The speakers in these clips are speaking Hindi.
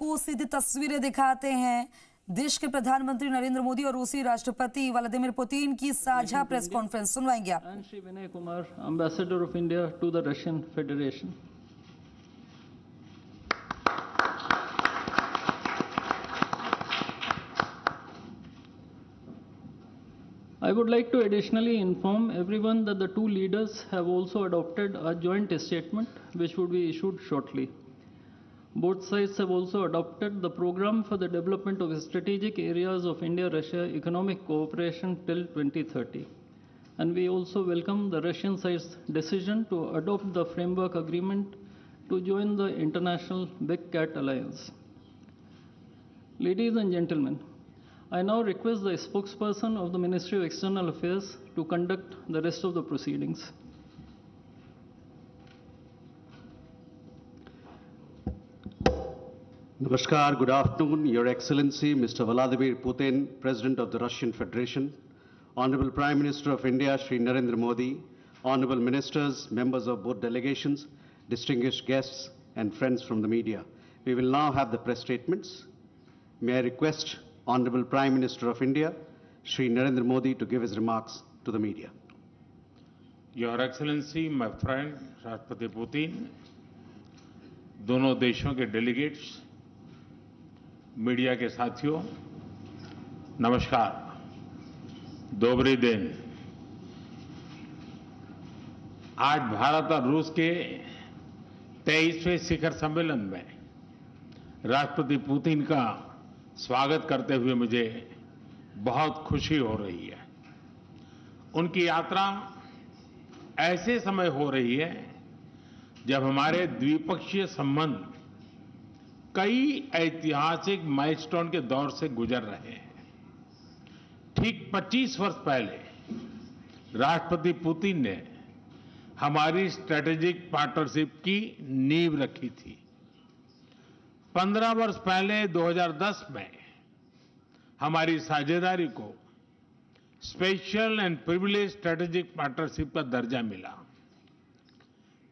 आपको सीधी तस्वीरें दिखाते हैं। देश के प्रधानमंत्री नरेंद्र मोदी और रूसी राष्ट्रपति व्लादिमीर पुतिन की साझा प्रेस कॉन्फ्रेंस सुनवाएंगे आप। Shri Vinay Kumar, ambassador of India to the Russian Federation. I would like to additionally inform everyone that the two leaders have also adopted a joint statement which would be issued shortly. Both sides have also adopted the program for the development of strategic areas of India-Russia economic cooperation till 2030. And we also welcome the Russian side's decision to adopt the framework agreement to join the international Big Cat Alliance. Ladies and gentlemen, I now request the spokesperson of the Ministry of External Affairs to conduct the rest of the proceedings. Namaskar, good afternoon, Your Excellency, Mr. Vladimir Putin, President of the Russian Federation, Honorable Prime Minister of India, Shri Narendra Modi, Honorable Ministers, members of both delegations, distinguished guests, and friends from the media. We will now have the press statements. May I request Honorable Prime Minister of India, Shri Narendra Modi, to give his remarks to the media. Your Excellency, my friend राष्ट्रपति पुतिन, दोनों देशों के डेलीगेट्स, मीडिया के साथियों, नमस्कार, दोबरी दिन। आज भारत और रूस के 23वें शिखर सम्मेलन में राष्ट्रपति पुतिन का स्वागत करते हुए मुझे बहुत खुशी हो रही है। उनकी यात्रा ऐसे समय हो रही है जब हमारे द्विपक्षीय संबंध कई ऐतिहासिक माइलस्टोन के दौर से गुजर रहे हैं। ठीक 25 वर्ष पहले राष्ट्रपति पुतिन ने हमारी स्ट्रेटेजिक पार्टनरशिप की नींव रखी थी। 15 वर्ष पहले 2010 में हमारी साझेदारी को special and privilege strategic partnership का दर्जा मिला।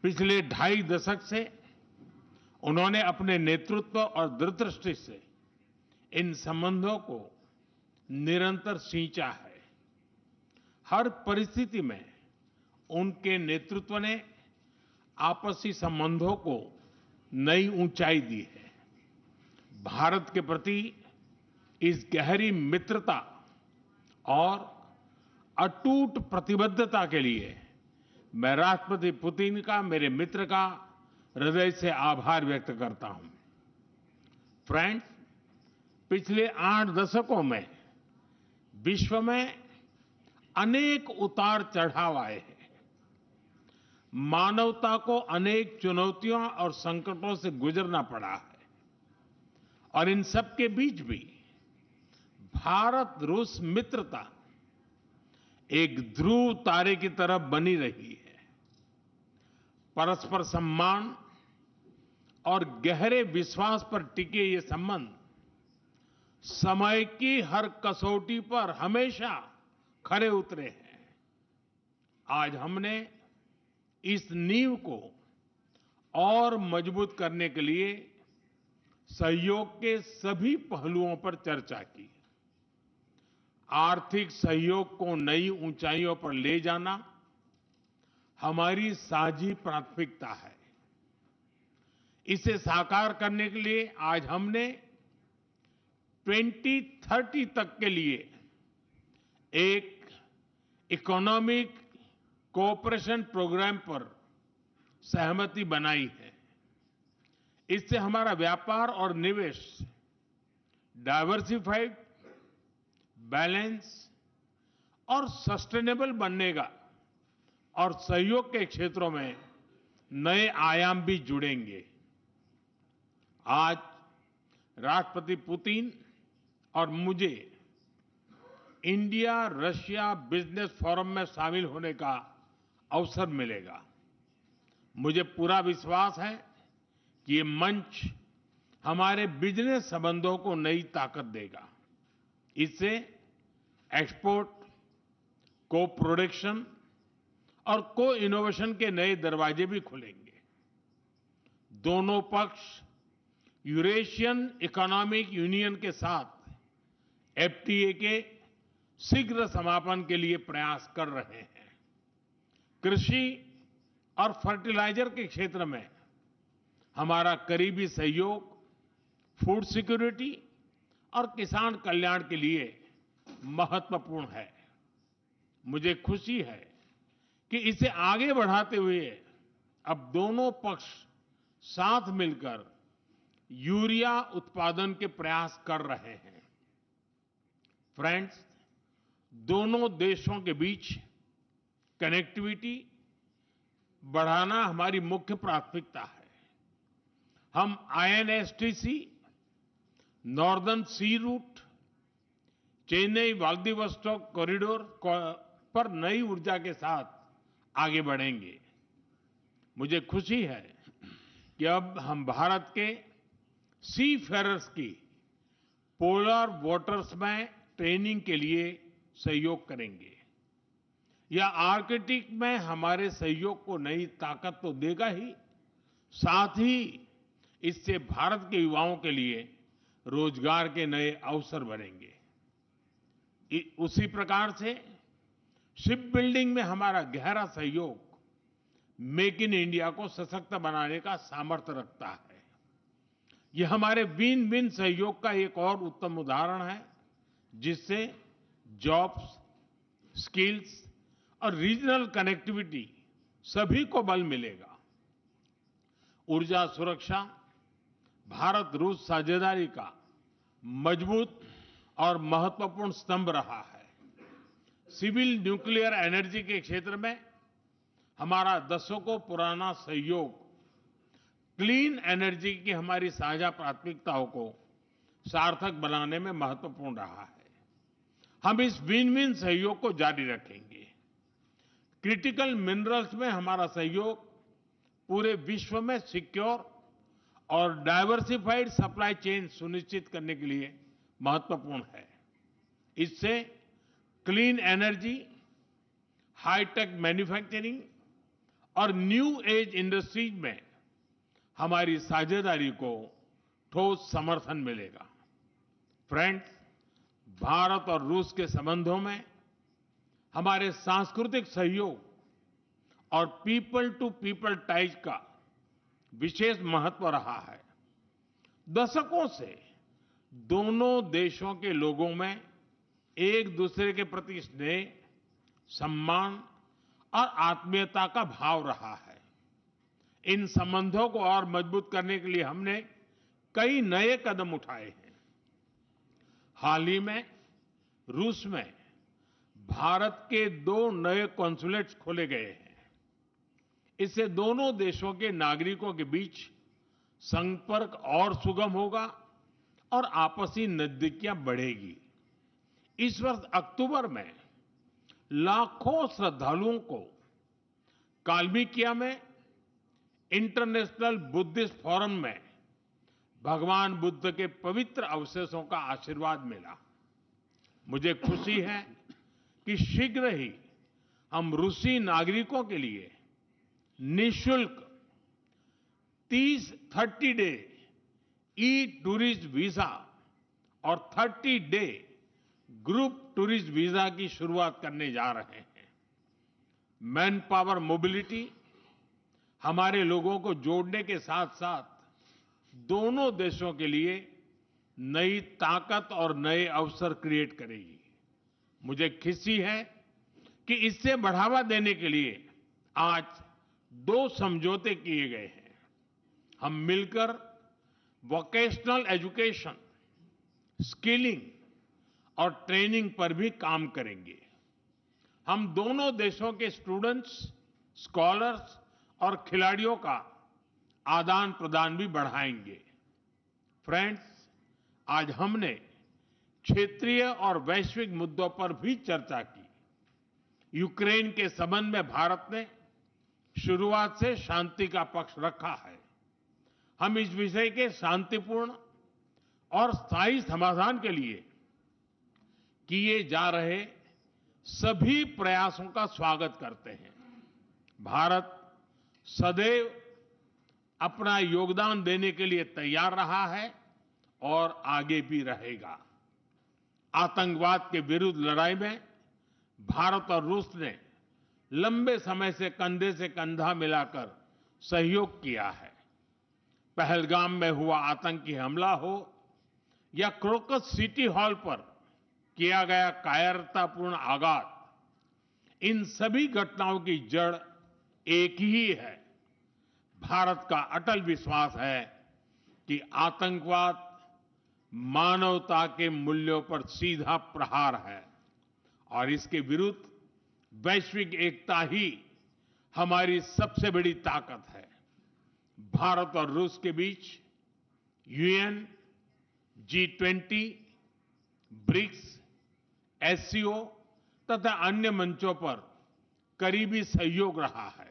पिछले 2.5 दशक से उन्होंने अपने नेतृत्व और दूरदृष्टि से इन संबंधों को निरंतर सींचा है। हर परिस्थिति में उनके नेतृत्व ने आपसी संबंधों को नई ऊंचाई दी है। भारत के प्रति इस गहरी मित्रता और अटूट प्रतिबद्धता के लिए मैं राष्ट्रपति पुतिन का, मेरे मित्र का हृदय से आभार व्यक्त करता हूं। फ्रेंड्स, पिछले 8 दशकों में विश्व में अनेक उतार चढ़ाव आए हैं। मानवता को अनेक चुनौतियों और संकटों से गुजरना पड़ा है और इन सब के बीच भी भारत रूस मित्रता एक ध्रुव तारे की तरह बनी रही है। परस्पर सम्मान और गहरे विश्वास पर टिके ये संबंध समय की हर कसौटी पर हमेशा खरे उतरे हैं। आज हमने इस नींव को और मजबूत करने के लिए सहयोग के सभी पहलुओं पर चर्चा की। आर्थिक सहयोग को नई ऊंचाइयों पर ले जाना हमारी साझी प्राथमिकता है। इसे साकार करने के लिए आज हमने 2030 तक के लिए एक इकोनॉमिक कोऑपरेशन प्रोग्राम पर सहमति बनाई है। इससे हमारा व्यापार और निवेश डाइवर्सिफाइड, बैलेंस और सस्टेनेबल बनेगा और सहयोग के क्षेत्रों में नए आयाम भी जुड़ेंगे। आज राष्ट्रपति पुतिन और मुझे इंडिया रशिया बिजनेस फोरम में शामिल होने का अवसर मिलेगा। मुझे पूरा विश्वास है कि ये मंच हमारे बिजनेस संबंधों को नई ताकत देगा। इससे एक्सपोर्ट, को प्रोडक्शन और को इनोवेशन के नए दरवाजे भी खुलेंगे। दोनों पक्ष यूरेशियन इकोनॉमिक यूनियन के साथ एफटीए के शीघ्र समापन के लिए प्रयास कर रहे हैं। कृषि और फर्टिलाइजर के क्षेत्र में हमारा करीबी सहयोग फूड सिक्योरिटी और किसान कल्याण के लिए महत्वपूर्ण है। मुझे खुशी है कि इसे आगे बढ़ाते हुए अब दोनों पक्ष साथ मिलकर यूरिया उत्पादन के प्रयास कर रहे हैं। फ्रेंड्स, दोनों देशों के बीच कनेक्टिविटी बढ़ाना हमारी मुख्य प्राथमिकता है। हम आईएनएसटीसी, नॉर्दर्न सी रूट, चेन्नई व्लादिवोस्टोक कॉरिडोर पर नई ऊर्जा के साथ आगे बढ़ेंगे। मुझे खुशी है कि अब हम भारत के सी फेरर्स की पोलर वाटर्स में ट्रेनिंग के लिए सहयोग करेंगे। यह आर्कटिक में हमारे सहयोग को नई ताकत तो देगा ही, साथ ही इससे भारत के युवाओं के लिए रोजगार के नए अवसर बनेंगे। उसी प्रकार से शिप बिल्डिंग में हमारा गहरा सहयोग मेक इन इंडिया को सशक्त बनाने का सामर्थ्य रखता है। यह हमारे विन विन सहयोग का एक और उत्तम उदाहरण है, जिससे जॉब्स, स्किल्स और रीजनल कनेक्टिविटी सभी को बल मिलेगा। ऊर्जा सुरक्षा भारत रूस साझेदारी का मजबूत और महत्वपूर्ण स्तंभ रहा है। सिविल न्यूक्लियर एनर्जी के क्षेत्र में हमारा दशकों पुराना सहयोग क्लीन एनर्जी की हमारी साझा प्राथमिकताओं को सार्थक बनाने में महत्वपूर्ण रहा है। हम इस विन विन सहयोग को जारी रखेंगे। क्रिटिकल मिनरल्स में हमारा सहयोग पूरे विश्व में सिक्योर और डाइवर्सिफाइड सप्लाई चेन सुनिश्चित करने के लिए महत्वपूर्ण है। इससे क्लीन एनर्जी, हाईटेक मैन्युफैक्चरिंग और न्यू एज इंडस्ट्रीज में हमारी साझेदारी को ठोस समर्थन मिलेगा। फ्रेंड्स, भारत और रूस के संबंधों में हमारे सांस्कृतिक सहयोग और पीपल टू पीपल टाइज का विशेष महत्व रहा है। दशकों से दोनों देशों के लोगों में एक दूसरे के प्रति स्नेह, सम्मान और आत्मीयता का भाव रहा है। इन संबंधों को और मजबूत करने के लिए हमने कई नए कदम उठाए हैं। हाल ही में रूस में भारत के 2 नए कॉन्सुलेट्स खोले गए हैं। इससे दोनों देशों के नागरिकों के बीच संपर्क और सुगम होगा और आपसी नजदीकियां बढ़ेगी। इस वर्ष अक्टूबर में लाखों श्रद्धालुओं को काल्मिकिया में इंटरनेशनल बुद्धिस्ट फोरम में भगवान बुद्ध के पवित्र अवशेषों का आशीर्वाद मिला। मुझे खुशी है कि शीघ्र ही हम रूसी नागरिकों के लिए निःशुल्क 30 डे ई टूरिस्ट वीजा और 30 डे ग्रुप टूरिस्ट वीजा की शुरुआत करने जा रहे हैं। मैन पावर मोबिलिटी हमारे लोगों को जोड़ने के साथ साथ दोनों देशों के लिए नई ताकत और नए अवसर क्रिएट करेगी। मुझे खुशी है कि इससे बढ़ावा देने के लिए आज 2 समझौते किए गए हैं। हम मिलकर वोकेशनल एजुकेशन, स्किलिंग और ट्रेनिंग पर भी काम करेंगे। हम दोनों देशों के स्टूडेंट्स, स्कॉलर्स और खिलाड़ियों का आदान प्रदान भी बढ़ाएंगे। फ्रेंड्स, आज हमने क्षेत्रीय और वैश्विक मुद्दों पर भी चर्चा की। यूक्रेन के संबंध में भारत ने शुरुआत से शांति का पक्ष रखा है। हम इस विषय के शांतिपूर्ण और स्थायी समाधान के लिए किए जा रहे सभी प्रयासों का स्वागत करते हैं। भारत सदैव अपना योगदान देने के लिए तैयार रहा है और आगे भी रहेगा। आतंकवाद के विरुद्ध लड़ाई में भारत और रूस ने लंबे समय से कंधा मिलाकर सहयोग किया है। पहलगाम में हुआ आतंकी हमला हो या क्रोकस सिटी हॉल पर किया गया कायरतापूर्ण आघात, इन सभी घटनाओं की जड़ एक ही है। भारत का अटल विश्वास है कि आतंकवाद मानवता के मूल्यों पर सीधा प्रहार है और इसके विरुद्ध वैश्विक एकता ही हमारी सबसे बड़ी ताकत है। भारत और रूस के बीच यूएन, G20, ब्रिक्स, एससीओ तथा अन्य मंचों पर करीबी सहयोग रहा है।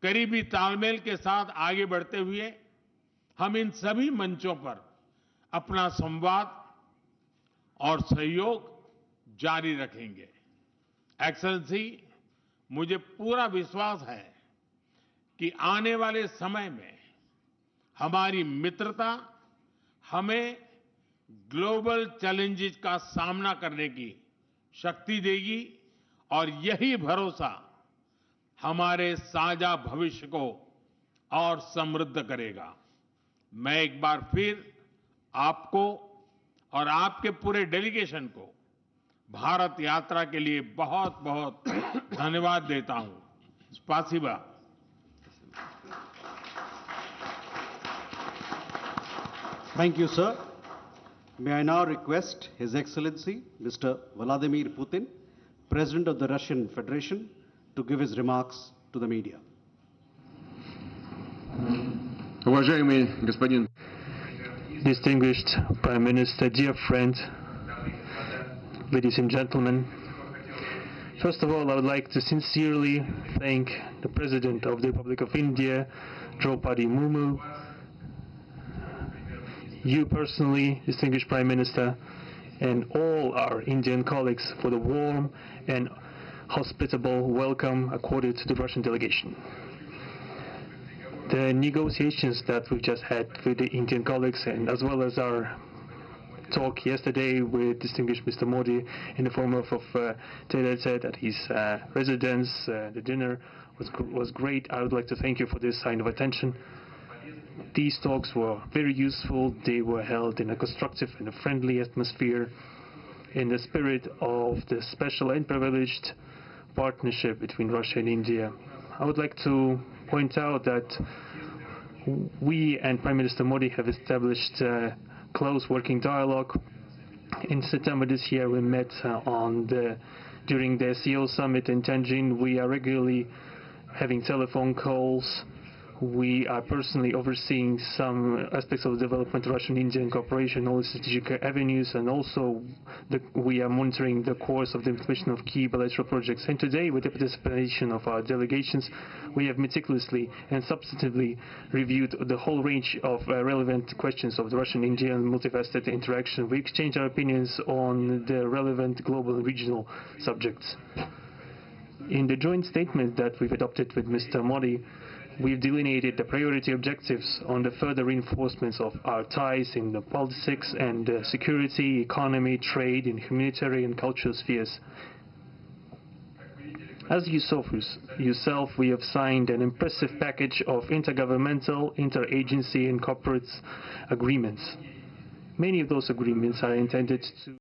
करीबी तालमेल के साथ आगे बढ़ते हुए हम इन सभी मंचों पर अपना संवाद और सहयोग जारी रखेंगे। एक्सेलेंसी, मुझे पूरा विश्वास है कि आने वाले समय में हमारी मित्रता हमें ग्लोबल चैलेंजेस का सामना करने की शक्ति देगी और यही भरोसा हमारे साझा भविष्य को और समृद्ध करेगा। मैं एक बार फिर आपको और आपके पूरे डेलीगेशन को भारत यात्रा के लिए बहुत बहुत धन्यवाद देता हूं। स्पासिबा। Thank you, sir. May I now request His Excellency Mr. Vladimir Putin, President of the Russian Federation, to give his remarks to the media. Уважаемый господин Distinguished Prime Minister, dear friend, ladies and gentlemen, first of all, I would like to sincerely thank the President of the Republic of India, Draupadi Murmu, you personally, distinguished Prime Minister, and all our Indian colleagues for the warm and hospitable welcome accorded to the Russian delegation. The negotiations that we've just had with the Indian colleagues, and as well as our talk yesterday with distinguished Mr. Modi in the form of tete-a-tete at his residence, the dinner was great. I would like to thank you for this sign of attention. These talks were very useful. They were held in a constructive and a friendly atmosphere in the spirit of the special and privileged partnership between Russia and India. I would like to point out that we and Prime Minister Modi have established a close working dialogue. In September this year, we met during the SEO summit in Tianjin. We are regularly having telephone calls. We are personally overseeing some aspects of development, Russian-Indian cooperation, all the strategic avenues, and also we are monitoring the course of the implementation of key bilateral projects. And today, with the participation of our delegations, we have meticulously and substantively reviewed the whole range of relevant questions of the Russian-Indian multifaceted interaction. We exchange our opinions on the relevant global and regional subjects. In the joint statement that we've adopted with Mr. Modi, we've delineated the priority objectives on the further reinforcements of our ties in the politics and security, economy, trade, and humanitarian and cultural spheres. As you saw for yourself, we have signed an impressive package of intergovernmental, interagency, and corporate agreements. Many of those agreements are intended to